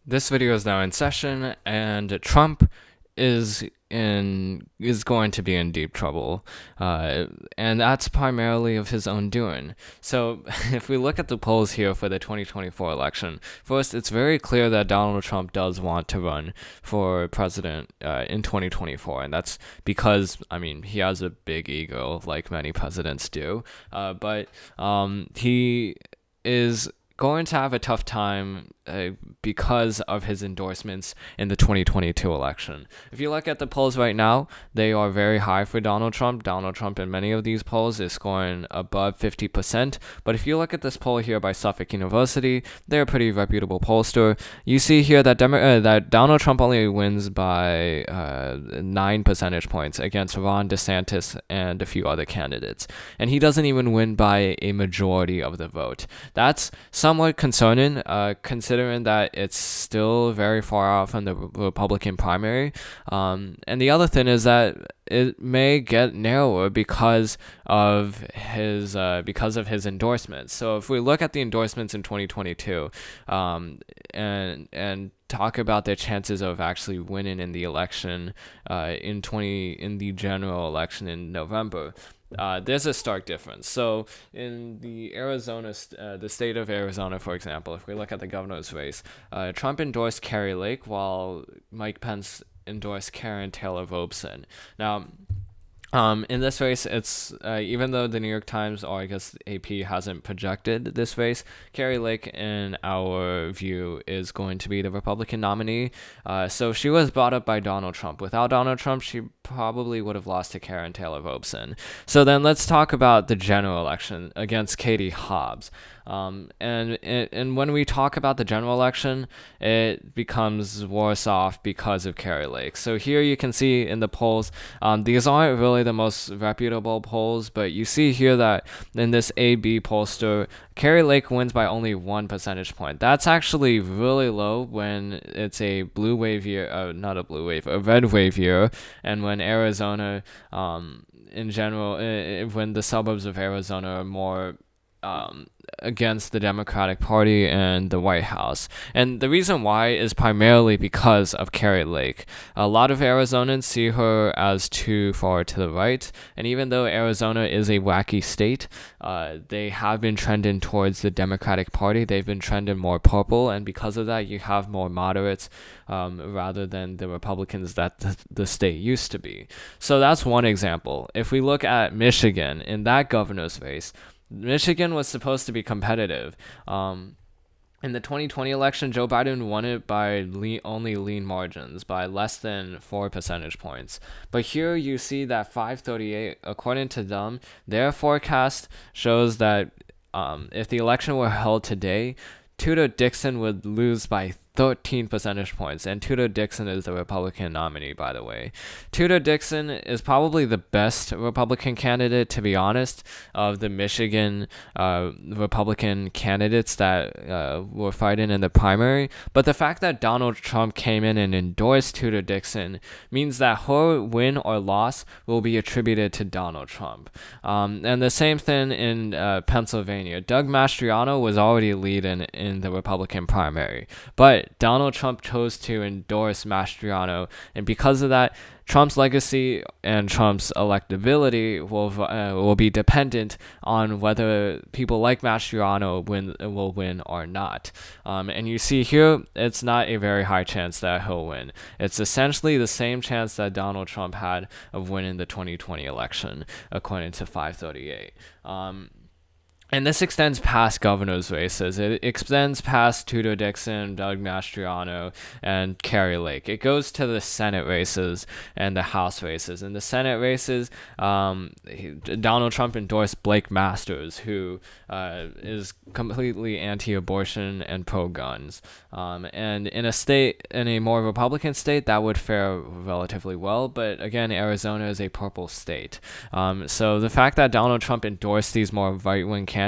This video is now in session, and Trump is going to be in deep trouble, and that's primarily of his own doing. So, if we look at the polls here for the 2024 election, first, it's very clear that Donald Trump does want to run for president in 2024, and that's because, he has a big ego, like many presidents do, but he is going to have a tough time because of his endorsements in the 2022 election. If you look at the polls right now, they are very high for Donald Trump. Donald Trump in many of these polls is scoring above 50%. But if you look at this poll here by Suffolk University, they're a pretty reputable pollster. You see here that that Donald Trump only wins by 9 percentage points against Ron DeSantis and a few other candidates. And he doesn't even win by a majority of the vote. That's somewhat concerning, considering that it's still very far out from the Republican primary. And the other thing is that it may get narrower because of his endorsements. So if we look at the endorsements in 2022, and talk about their chances of actually winning in the election in the general election in November, there's a stark difference. So in the state of Arizona, for example, if we look at the governor's race, Trump endorsed Kari Lake while Mike Pence endorsed Karen Taylor Robson. Now, in this race, it's even though the New York Times, or I guess AP, hasn't projected this race, Kari Lake, in our view, is going to be the Republican nominee. So she was brought up by Donald Trump. Without Donald Trump, she probably would have lost to Karen Taylor Robson. So then let's talk about the general election against Katie Hobbs. And when we talk about the general election, it becomes worse off because of Kari Lake. So here you can see in the polls, these aren't really the most reputable polls, but you see here that in this AB pollster, Kari Lake wins by only 1 percentage point. That's actually really low when it's a blue wave year, not a blue wave, a red wave year, and when Arizona, in general, when the suburbs of Arizona are more against the Democratic Party and the White House. And the reason why is primarily because of Kari Lake. A lot of Arizonans see her as too far to the right, and even though Arizona is a wacky state, they have been trending towards the Democratic Party. They've been trending more purple, and because of that, you have more moderates rather than the Republicans that the state used to be. So that's one example. If we look at Michigan, in that governor's race, Michigan was supposed to be competitive. In the 2020 election, Joe Biden won it by only lean margins, by less than 4 percentage points. But here you see that 538, according to them, their forecast shows that if the election were held today, Tudor Dixon would lose by 13 percentage points, and Tudor Dixon is the Republican nominee, by the way. Tudor Dixon is probably the best Republican candidate, to be honest, of the Michigan Republican candidates that were fighting in the primary. But the fact that Donald Trump came in and endorsed Tudor Dixon means that her win or loss will be attributed to Donald Trump. And the same thing in Pennsylvania. Doug Mastriano was already leading in the Republican primary, but Donald Trump chose to endorse Mastriano, and because of that, Trump's legacy and Trump's electability will be dependent on whether people like Mastriano will win or not. And you see here, it's not a very high chance that he'll win. It's essentially the same chance that Donald Trump had of winning the 2020 election, according to 538. And this extends past governor's races. It extends past Tudor Dixon, Doug Mastriano, and Kari Lake. It goes to the Senate races and the House races. In the Senate races, Donald Trump endorsed Blake Masters, who is completely anti-abortion and pro-guns. And in a more Republican state, that would fare relatively well. But again, Arizona is a purple state. So the fact that Donald Trump endorsed these more right-wing candidates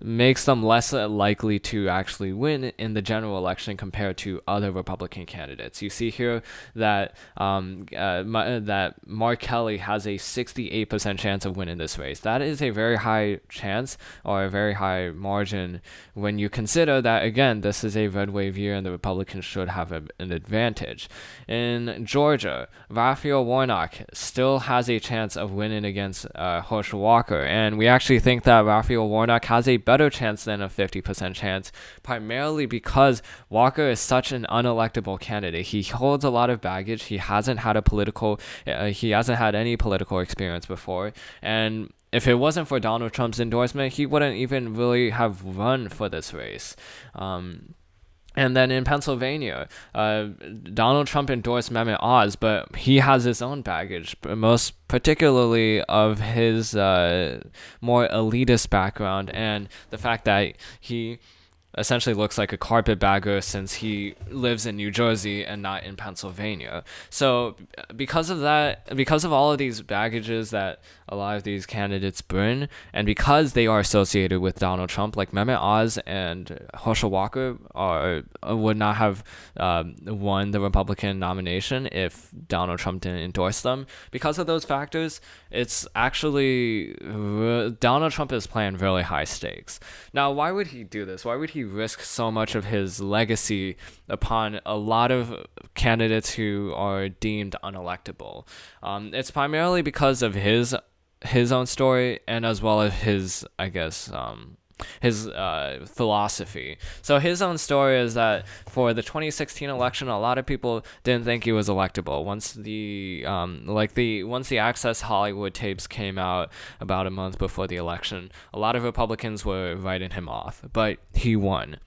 makes them less likely to actually win in the general election compared to other Republican candidates. You see here that that Mark Kelly has a 68% chance of winning this race. That is a very high chance, or a very high margin, when you consider that, again, this is a red wave year and the Republicans should have an advantage. In Georgia, Raphael Warnock still has a chance of winning against Herschel Walker, and we actually think that Raphael Warnock has a better chance than a 50% chance, primarily because Walker is such an unelectable candidate. He holds a lot of baggage. He hasn't had any political experience before, and if it wasn't for Donald Trump's endorsement, he wouldn't even really have run for this race. And then in Pennsylvania, Donald Trump endorsed Mehmet Oz, but he has his own baggage, most particularly of his more elitist background and the fact that he essentially looks like a carpetbagger since he lives in New Jersey and not in Pennsylvania. So because of that, because of all of these baggages that a lot of these candidates bring, and because they are associated with Donald Trump, like Mehmet Oz and Herschel Walker would not have won the Republican nomination if Donald Trump didn't endorse them. Because of those factors, it's actually Donald Trump is playing really high stakes. Now, why would he do this? Why would he risk so much of his legacy upon a lot of candidates who are deemed unelectable? It's primarily because of his own story, and as well as his, I guess, his philosophy. So his own story is that for the 2016 election, a lot of people didn't think he was electable. Once the Access Hollywood tapes came out about a month before the election, a lot of Republicans were writing him off, but he won.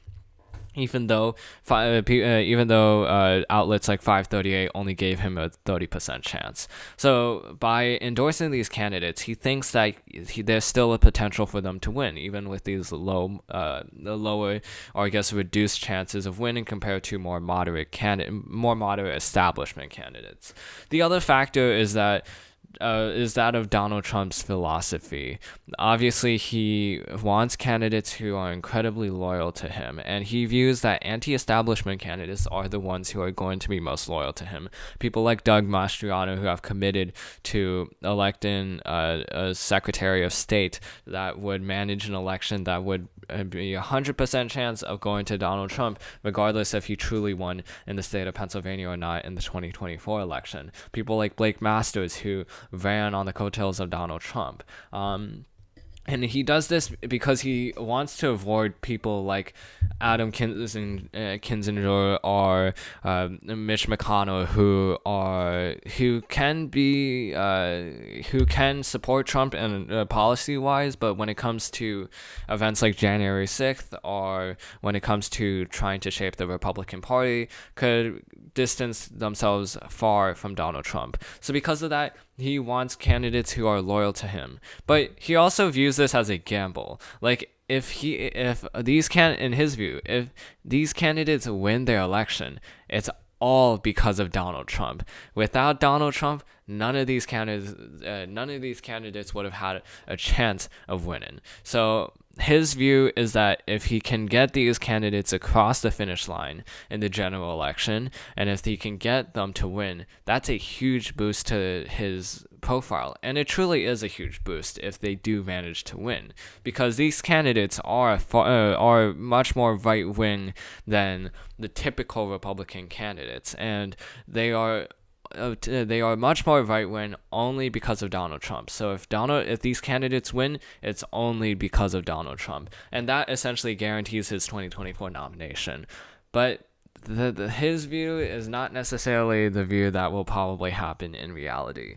Even though outlets like 538 only gave him a 30% chance. So by endorsing these candidates, he thinks that there's still a potential for them to win, even with these lower, or I guess reduced chances of winning compared to more moderate establishment candidates. The other factor is that of Donald Trump's philosophy. Obviously, he wants candidates who are incredibly loyal to him, and he views that anti-establishment candidates are the ones who are going to be most loyal to him. People like Doug Mastriano, who have committed to electing a Secretary of State that would manage an election that would be 100% chance of going to Donald Trump, regardless if he truly won in the state of Pennsylvania or not in the 2024 election. People like Blake Masters, who ran on the coattails of Donald Trump. And he does this because he wants to avoid people like Adam Kinzinger or Mitch McConnell, who can support Trump and policy wise, but when it comes to events like January 6th, or when it comes to trying to shape the Republican Party, could distance themselves far from Donald Trump. So because of that, he wants candidates who are loyal to him. But he also views this as a gamble. Like, in his view, if these candidates win their election, it's all because of Donald Trump. Without Donald Trump, none of these candidates would have had a chance of winning. So his view is that if he can get these candidates across the finish line in the general election, and if he can get them to win, that's a huge boost to his profile. And it truly is a huge boost if they do manage to win, because these candidates are much more right-wing than the typical Republican candidates, and they are much more right-wing only because of Donald Trump. So if these candidates win, it's only because of Donald Trump, and that essentially guarantees his 2024 nomination. But his view is not necessarily the view that will probably happen in reality.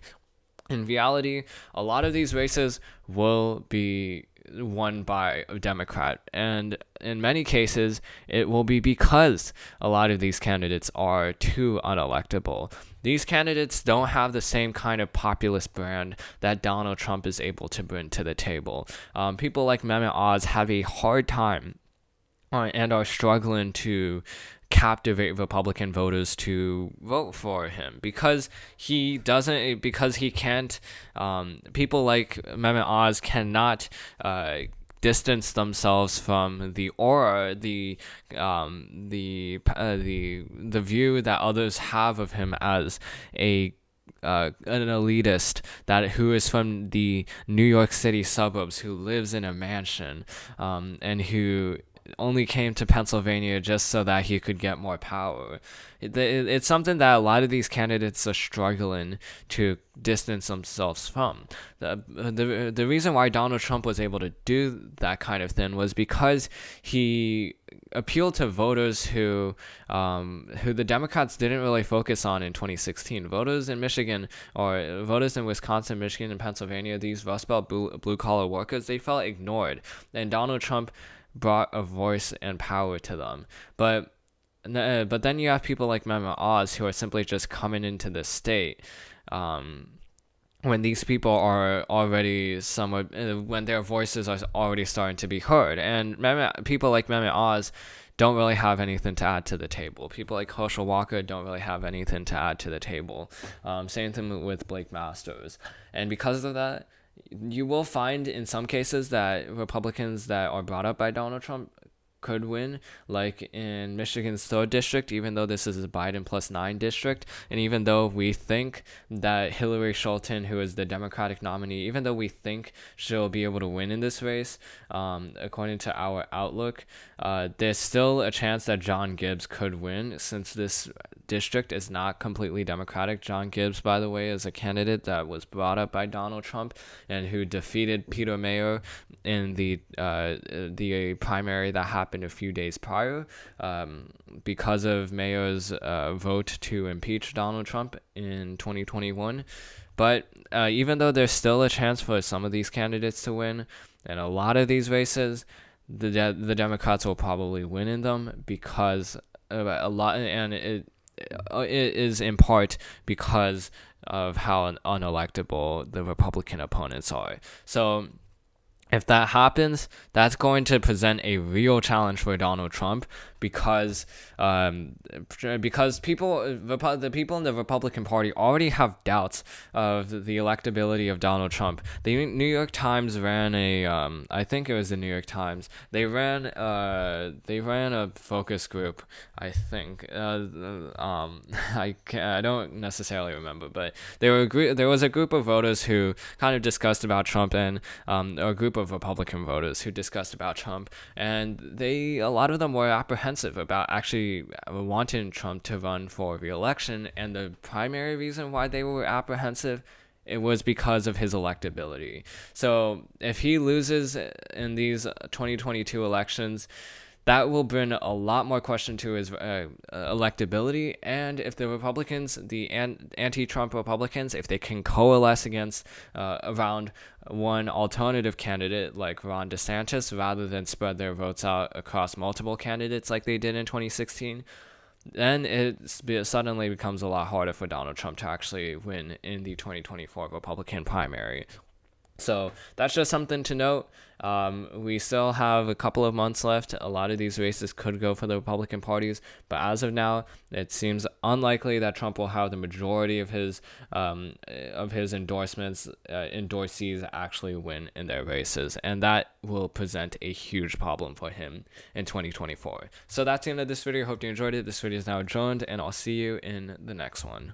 In reality, a lot of these races will be won by a Democrat, and in many cases it will be because a lot of these candidates are too unelectable. These candidates don't have the same kind of populist brand that Donald Trump is able to bring to the table. People like Mehmet Oz have a hard time and are struggling to captivate Republican voters to vote for him because he can't. People like Mehmet Oz cannot distance themselves from the aura, the view that others have of him as an elitist that who is from the New York City suburbs, who lives in a mansion, and who only came to Pennsylvania just so that he could get more power. It's something that a lot of these candidates are struggling to distance themselves from. The reason why Donald Trump was able to do that kind of thing was because he appealed to voters who the Democrats didn't really focus on in 2016. Voters in Michigan, or voters in Wisconsin, Michigan, and Pennsylvania, these Rust Belt blue collar workers, they felt ignored, and Donald Trump brought a voice and power to them. But then you have people like Mehmet Oz, who are simply just coming into the state. When these people are already somewhat, when their voices are already starting to be heard, and people like Mehmet Oz don't really have anything to add to the table. People like Herschel Walker don't really have anything to add to the table. Same thing with Blake Masters, and because of that, you will find in some cases that Republicans that are brought up by Donald Trump could win, like in Michigan's 3rd district, even though this is a Biden +9 district, and even though we think that Hillary Scholten, who is the Democratic nominee, even though we think she'll be able to win in this race, according to our outlook, there's still a chance that John Gibbs could win, since this district is not completely Democratic. John Gibbs, by the way, is a candidate that was brought up by Donald Trump and who defeated Peter Mayer in the primary that happened a few days prior, because of Mayer's vote to impeach Donald Trump in 2021. But even though there's still a chance for some of these candidates to win, and a lot of these races, the Democrats will probably win in them, because a lot, and it is in part because of how unelectable the Republican opponents are. So if that happens, that's going to present a real challenge for Donald Trump, because the people in the Republican Party already have doubts of the electability of Donald Trump. The New York Times ran I think it was the New York Times. They ran a focus group. I think I don't necessarily remember, but there was a group of voters who kind of discussed about Trump, and a group of Republican voters who discussed about Trump, and a lot of them were apprehensive about actually wanting Trump to run for re-election, and the primary reason why they were apprehensive, it was because of his electability. So if he loses in these 2022 elections, that will bring a lot more question to his electability. And if the Republicans, the anti-Trump Republicans, if they can coalesce against around one alternative candidate like Ron DeSantis, rather than spread their votes out across multiple candidates like they did in 2016, then it suddenly becomes a lot harder for Donald Trump to actually win in the 2024 Republican primary. So that's just something to note. We still have a couple of months left. A lot of these races could go for the Republican parties, but as of now, it seems unlikely that Trump will have the majority of his endorsees actually win in their races, and that will present a huge problem for him in 2024. So that's the end of this video. Hope you enjoyed it. This video is now adjourned, and I'll see you in the next one.